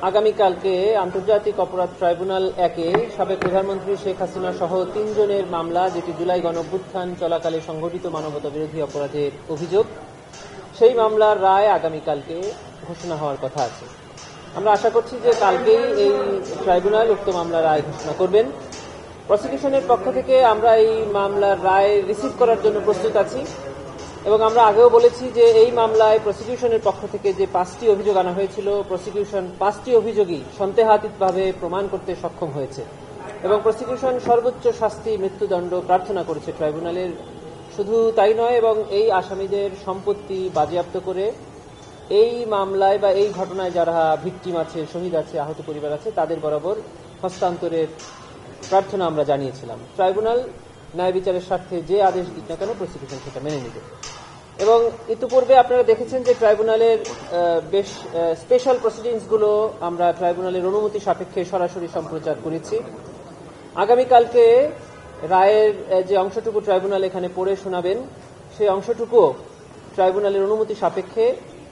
আগামীকালকে আন্তর্জাতিক অপরাধ ট্রাইব্যুনাল একে সাবেক প্রধানমন্ত্রী শেখ হাসিনা সহ ৩ জনের মামলা, যেটি জুলাই গণঅভ্যুত্থান চলাকালে সংঘটিত মানবতা বিরোধী অপরাধের অভিযোগ, সেই মামলার রায় আগামীকালকে ঘোষণা হওয়ার কথা আছে। আমরা আশা করছি যে কালকেই এই ট্রাইব্যুনাল উক্ত মামলার রায় ঘোষণা করবেন। প্রসিকিউশনের পক্ষ থেকে আমরা এই মামলার রায় রিসিভ করার জন্য প্রস্তুত আছি এবং আমরা আগেও বলেছি যে এই মামলায় প্রসিকিউশনের পক্ষ থেকে যে 5টি অভিযোগ আনা হয়েছিল, প্রসিকিউশন 5টি অভিযোগই সন্দেহাতীতভাবে প্রমাণ করতে সক্ষম হয়েছে এবং প্রসিকিউশন সর্বোচ্চ শাস্তি মৃত্যুদণ্ড প্রার্থনা করেছে ট্রাইব্যুনালের। শুধু তাই নয়, এবং এই আসামিদের সম্পত্তি বাজেয়াপ্ত করে এই মামলায় বা এই ঘটনায় যারা ভিকটিম আছে, শহীদ আছে, আহত পরিবার আছে, তাদের বরাবর হস্তান্তরের প্রার্থনা আমরা জানিয়েছিলাম। ট্রাইব্যুনাল ন্যায় বিচারের স্বার্থে যে আদেশ দিক না কেন প্রসিকিউশন সেটা মেনে নিবে। এবং ইতিপূর্বে আপনারা দেখেছেন যে ট্রাইব্যুনালের বেশ স্পেশাল প্রসিডিংসগুলো আমরা ট্রাইব্যুনালের অনুমতি সাপেক্ষে সরাসরি সম্প্রচার করেছি। আগামীকালকে রায়ের যে অংশটুকু ট্রাইব্যুনাল এখানে পড়ে শোনাবেন, সেই অংশটুকুও ট্রাইব্যুনালের অনুমতি সাপেক্ষে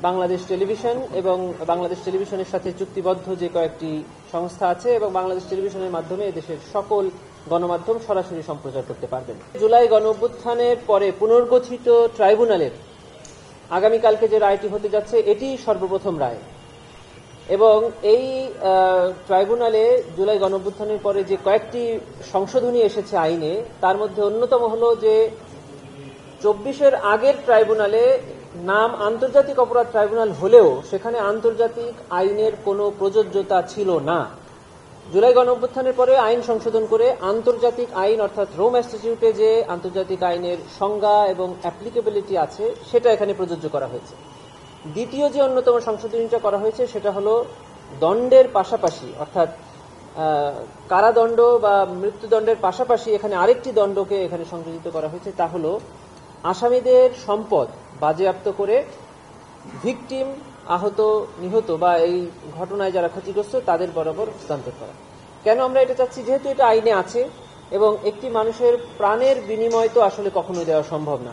বাংলাদেশ টেলিভিশন এবং বাংলাদেশ টেলিভিশনের সাথে চুক্তিবদ্ধ যে কয়েকটি সংস্থা আছে এবং বাংলাদেশ টেলিভিশনের মাধ্যমে দেশের সকল গণমাধ্যম সরাসরি সম্প্রচার করতে পারবেন। জুলাই গণঅভ্যুত্থানের পরে পুনর্গঠিত ট্রাইব্যুনালের আগামীকালকে যে রায়টি হতে যাচ্ছে, এটি সর্বপ্রথম রায়। এবং এই ট্রাইব্যুনালে জুলাই গণঅভ্যুত্থানের পরে যে কয়েকটি সংশোধনী এসেছে আইনে, তার মধ্যে অন্যতম হলো যে 24-এর আগের ট্রাইব্যুনালে নাম আন্তর্জাতিক অপরাধ ট্রাইব্যুনাল হলেও সেখানে আন্তর্জাতিক আইনের কোনো প্রযোজ্যতা ছিল না। জুলাই গণঅভ্যুত্থানের পরে আইন সংশোধন করে আন্তর্জাতিক আইন অর্থাৎ রোম স্ট্যাটিউটে যে আন্তর্জাতিক আইনের সংজ্ঞা এবং অ্যাপ্লিকেবিলিটি আছে সেটা এখানে প্রযোজ্য করা হয়েছে। দ্বিতীয় যে অন্যতম সংশোধনীটা করা হয়েছে সেটা হলো দণ্ডের পাশাপাশি, অর্থাৎ কারাদণ্ড বা মৃত্যুদণ্ডের পাশাপাশি এখানে আরেকটি দণ্ডকে এখানে সংযোজিত করা হয়েছে। তা হলো আসামিদের সম্পদ বাজেয়াপ্ত করে ভিকটিম, আহত, নিহত বা এই ঘটনায় যারা ক্ষতিগ্রস্ত তাদের বরাবর হস্তান্তর করা। কেন আমরা এটা চাচ্ছি? যেহেতু এটা আইনে আছে এবং একটি মানুষের প্রাণের বিনিময় তো আসলে কখনোই দেওয়া সম্ভব না।